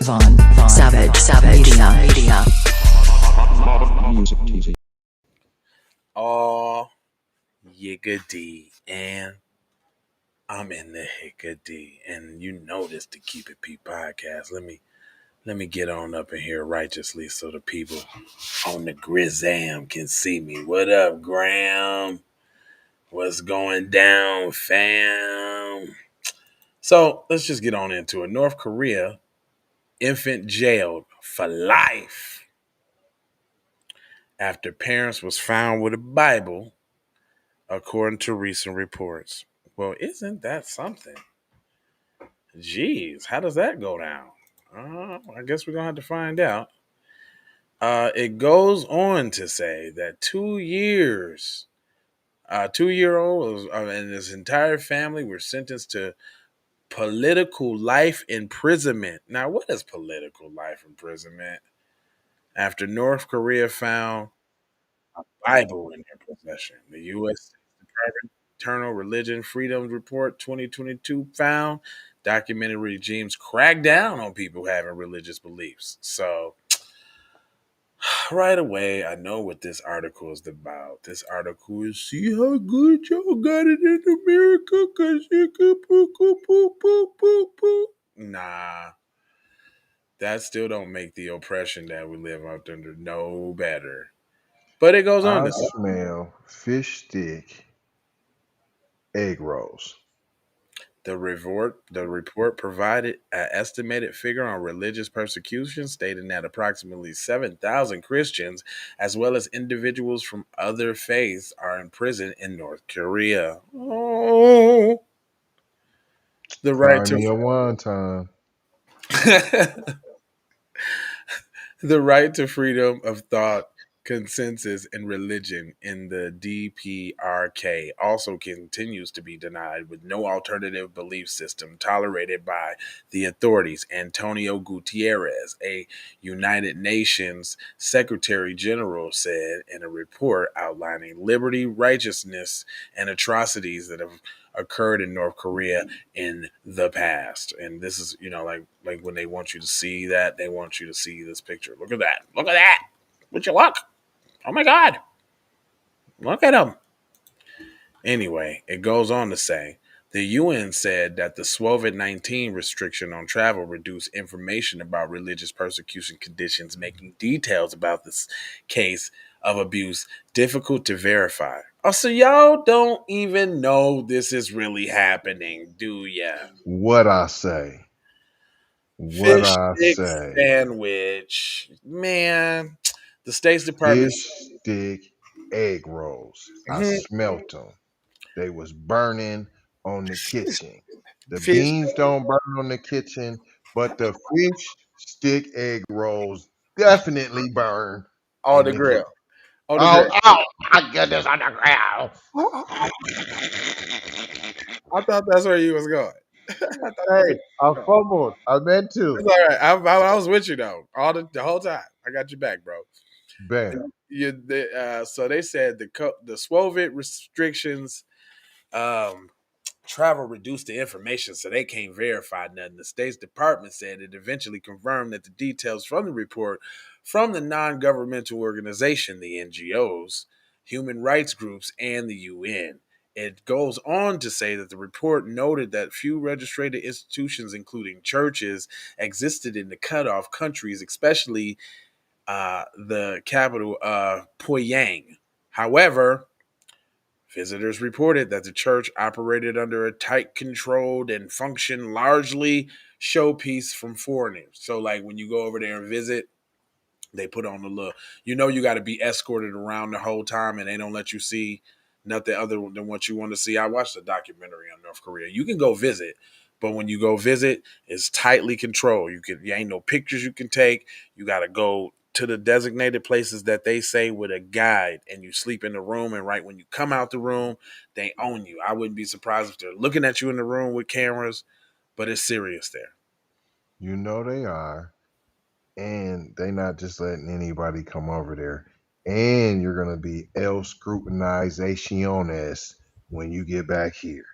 Savage Media. Oh, yiggity, and I'm in the hickady, and you know this to Keep It P podcast. Let me get on up in here righteously so the people on the Grizzam can see me. What up, Graham? What's going down, fam? So let's just get on into it. North Korea, infant jailed for life after parents was found with a Bible, according to recent reports. Well, isn't that something? Jeez, how does that go down? I guess we're gonna have to find out. It goes on to say that 2 years, 2-year-old and his entire family were sentenced to political life imprisonment. Now, what is political life imprisonment? After North Korea found Bible in their possession, the U.S. Department of Internal Religion Freedom Report 2022 found documented regimes crack down on people having religious beliefs. So, right away, I know what this article is about. This article is see how good y'all got it in America because you can poo. Nah, that still don't make the oppression that we live up under no better. But it goes on I to say. smell fish stick egg rolls. The report provided an estimated figure on religious persecution, stating that approximately 7,000 Christians, as well as individuals from other faiths, are in prison in North Korea. Oh, the right Cry me a one time. to the right to freedom of thought, consensus, and religion in the DPRK also continues to be denied, with no alternative belief system tolerated by the authorities. Antonio Gutierrez, a United Nations Secretary General, said in a report outlining liberty, righteousness, and atrocities that have occurred in North Korea in the past. And this is, like when they want you to see that, they want you to see this picture. Look at that. Look at that. Would you look? Oh my God. Look at him. Anyway, it goes on to say the UN said that the COVID-19 restriction on travel reduced information about religious persecution conditions, making details about this case of abuse difficult to verify. Oh, so y'all don't even know this is really happening, do ya? What I say. What Fish I stick say. sandwich. Man, the State's Department. Fish stick egg rolls. I Mhm. smelt them. They was burning on the kitchen. The Fish beans don't burn on the kitchen, but the fish stick egg rolls definitely burn on in the the kitchen. grill. On the Oh, grill. oh my goodness, on the ground. I thought that's where you was going. I thought that's Hey, where I you was going. fumbled. I meant It's to. all right. I was with you though, all the whole time. I got your back, bro. Bam. So they said the SWOVID restrictions, um, travel reduced the information, so they can't verify nothing. The State's Department said it eventually confirmed that the details from the report from the non-governmental organization, the NGOs, human rights groups, and the UN. It goes on to say that the report noted that few registered institutions, including churches, existed in the cutoff countries, especially the capital, Pyongyang. However, visitors reported that the church operated under a tight controlled and functioned largely showpiece from foreigners. So, like when you go over there and visit, they put on the look. You got to be escorted around the whole time, and they don't let you see nothing other than what you want to see. I watched a documentary on North Korea. You can go visit, but when you go visit, it's tightly controlled. You ain't no pictures you can take. You got to go to the designated places that they say with a guide, and you sleep in the room. And right when you come out the room, they own you. I wouldn't be surprised if they're looking at you in the room with cameras, but it's serious there. You know they are. And they not just letting anybody come over there. And you're gonna be el scrutinizaciones when you get back here.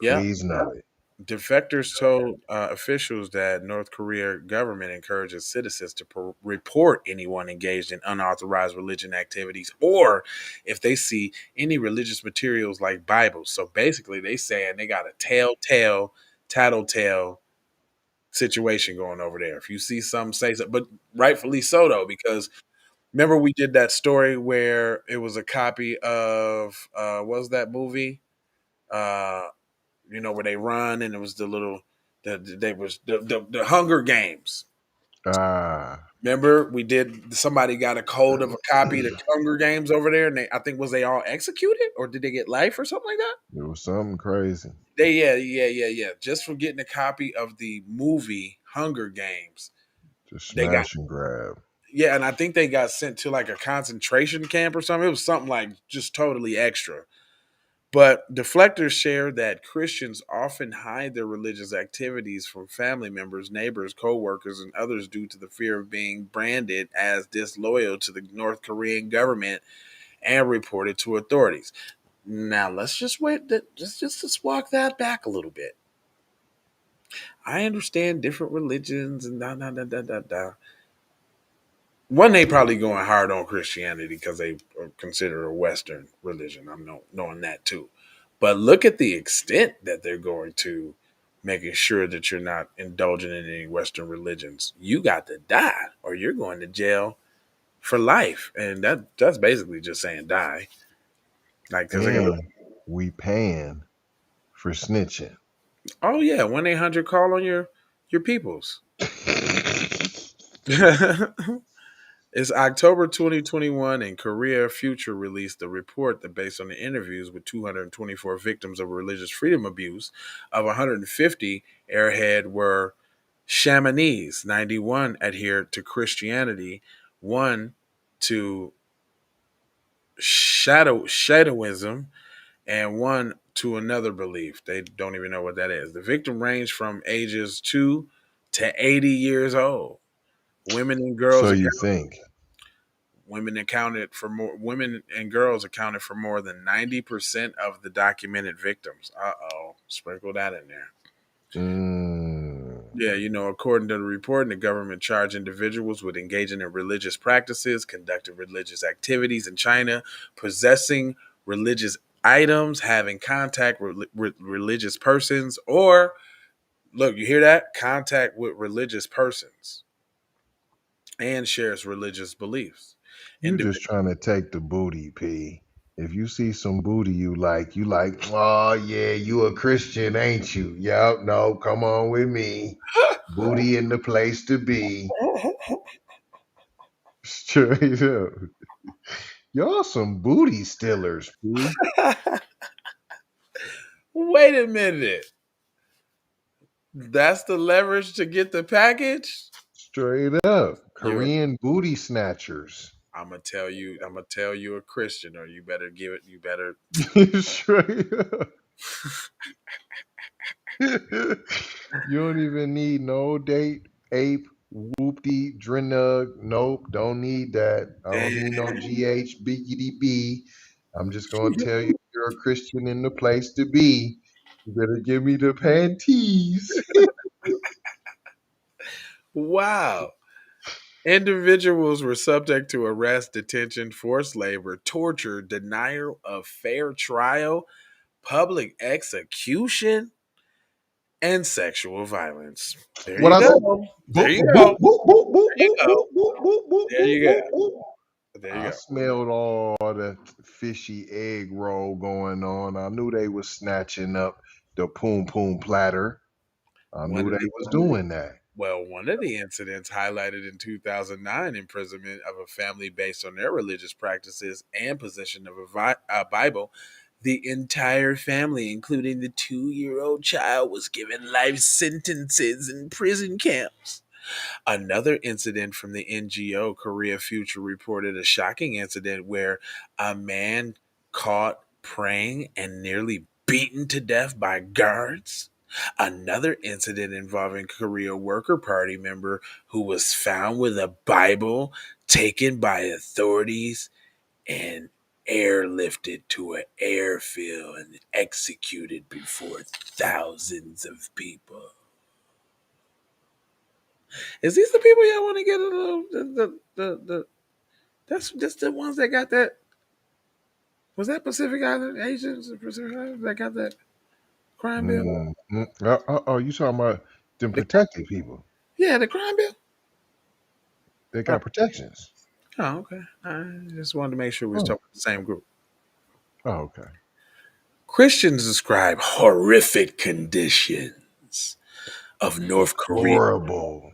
Yeah, Please know it. Defectors told officials that North Korea government encourages citizens to report anyone engaged in unauthorized religion activities, or if they see any religious materials like Bibles. So basically, they saying they got a telltale, tattletale situation going over there. If you see some, say so, but rightfully so though, because remember we did that story where it was a copy of what was that movie? Uh, where they run and it was the little they was the Hunger Games. Ah, Remember, we did. Somebody got a code of a copy of the it Hunger Games over there, and I think was they all executed or did they get life or something like that? was something crazy. Yeah. Just for getting a copy of the movie Hunger Games, Just they got smash and grab. and I think they got sent to like a concentration camp or something. It was something like just totally extra. But deflectors share that Christians often hide their religious activities from family members, neighbors, co-workers, and others due to the fear of being branded as disloyal to the North Korean government and reported to authorities. Now let's just wait. Let's walk that back a little bit. I understand different religions and da. One, they probably going hard on Christianity because they are considered a Western religion. I'm knowing that too. But look at the extent that they're going to making sure that you're not indulging in any Western religions. You got to die or you're going to jail for life. And that's basically just saying die. Like, because they're going to, And we paying for snitching. oh, yeah, 1-800 call on your peoples. It's October 2021, and Korea Future released a report that, based on the interviews with 224 victims of religious freedom abuse, of 150, airhead were Shamanis, 91 adhered to Christianity, one to Shadowism, and one to another belief. They don't even know what that is. The victim ranged from ages 2 to 80 years old. Women and So girls you think. Women and girls accounted for more than 90% of the documented victims. Sprinkle that in there. Mm, Yeah, according to the report, the government charged individuals with engaging in religious practices, conducting religious activities in China, possessing religious items, having contact with religious persons, or look, you hear that? Contact with religious persons and shares religious beliefs. you Indiv- just trying to take the booty, P. If you see some booty you like, oh yeah, you a Christian, ain't you? Yep, no, come on with me. Booty in the place to be. Straight up. Y'all some booty stealers, P. Wait a minute. That's the leverage to get the package? Straight up. You're Korean booty snatchers. I'm gonna tell you a Christian, or you better give it you better Straight up. You don't even need no date, ape, whoopty, drenug. Nope, don't need that. I don't need no damn. GH, biggity I'm just gonna tell you you're a Christian in the place to be. You better give me the panties. Wow. Individuals were subject to arrest, detention, forced labor, torture, denial of fair trial, public execution, and sexual violence. There What you I said? go. There Boop, you boop, go. boop, boop, boop, There you boop, go. boop, boop, boop, boop, There boop, you boop, go. boop. There you I go. smelled all the fishy egg roll going on. I knew they was snatching up the poom poom platter. I One knew of they the was doing that. One of the incidents highlighted in 2009 imprisonment of a family based on their religious practices and possession of a Bible. The entire family, including the 2-year-old child, was given life sentences in prison camps. Another incident from the NGO Korea Future reported a shocking incident where a man caught praying and nearly beaten to death by guards. Another incident involving Korea Worker Party member who was found with a Bible taken by authorities in airlifted to an airfield and executed before thousands of people. Is these the people y'all want to get the that's the ones that got that? Was that Pacific Island Asians? Pacific Island that got that crime bill? You talking about them The, protected people? yeah, the crime bill. They Oh, got protections. okay. I just wanted to make sure we was Oh, talking about the same group. okay. Christians describe horrific conditions of North Korea Horrible.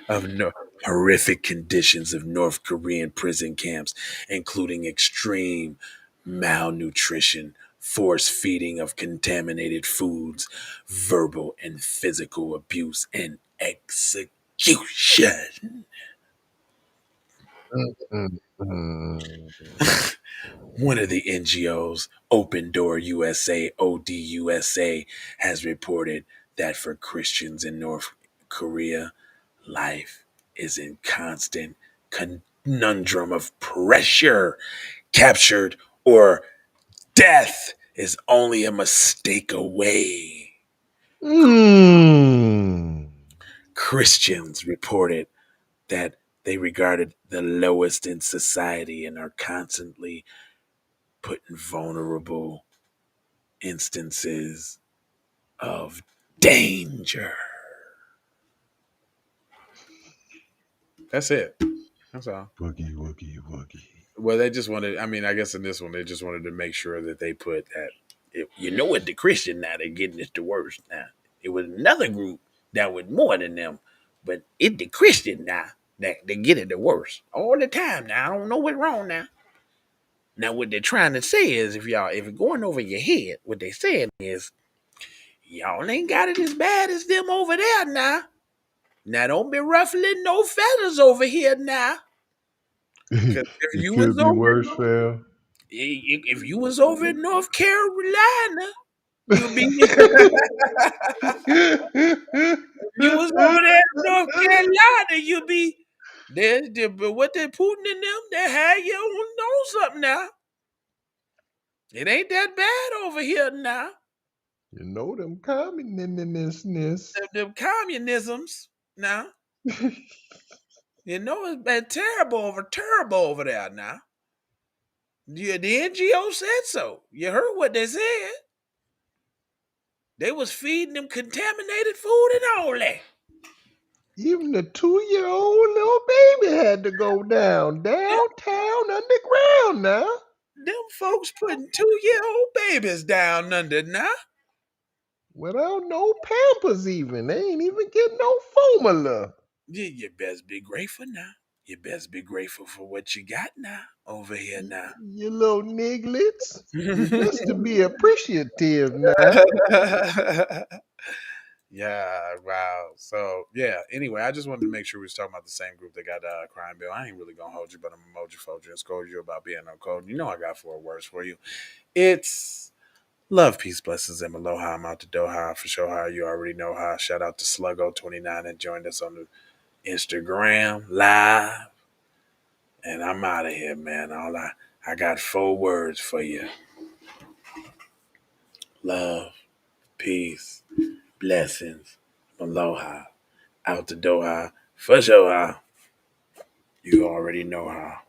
of no, horrific conditions of North Korean prison camps, including extreme malnutrition, force feeding of contaminated foods, verbal and physical abuse, and execution. Mm, mm, mm. One of the NGOs, Open Door USA, ODUSA, has reported that for Christians in North Korea, life is in constant conundrum of pressure, captured, or death is only a mistake away. Mm. Christians reported that they regarded the lowest in society and are constantly put in vulnerable instances of danger. That's it. That's all. Woogie, woogie, woogie. Well, they just wanted. I mean, I guess in this one, they just wanted to make sure that they put that. You know what? The Christian now they're getting it the worst. Now it was another group that was more than them, but it the Christian now that they get it the worst all the time. Now I don't know what's wrong now. Now what they're trying to say is, if it's going over your head, what they saying is, y'all ain't got it as bad as them over there now. Now don't be ruffling no feathers over here now. Because if It you was could be over worse, fam. if you was over in North Carolina, you'll be you was over there in North Carolina, you'll be but what they Putin in them, they had you on something now. It ain't that bad over here now. You know them communists. Them communisms now. You know it's been terrible over there now. Yeah, the NGO said so. You heard what they said. They was feeding them contaminated food and all that. Even the 2-year-old little baby had to go downtown underground now. Them folks putting 2-year-old babies down under now. Without no pampers even. They ain't even getting no formula. You best be grateful now. You best be grateful for what you got now over here now. You little nigglets. You best to be appreciative now. Yeah, wow. So yeah. Anyway, I just wanted to make sure we was talking about the same group that got crime bill. I ain't really gonna hold you, but I'm emoji fold you and scold you about being no code. You know I got 4 words for you. It's love, peace, blessings, and aloha. I'm out to Doha for sure. How you already know how. Shout out to Sluggo29 that joined us on the Instagram live. And I'm out of here, man. I got 4 words for you. Love, peace, blessings, aloha. Out to Doha for sure. You already know how.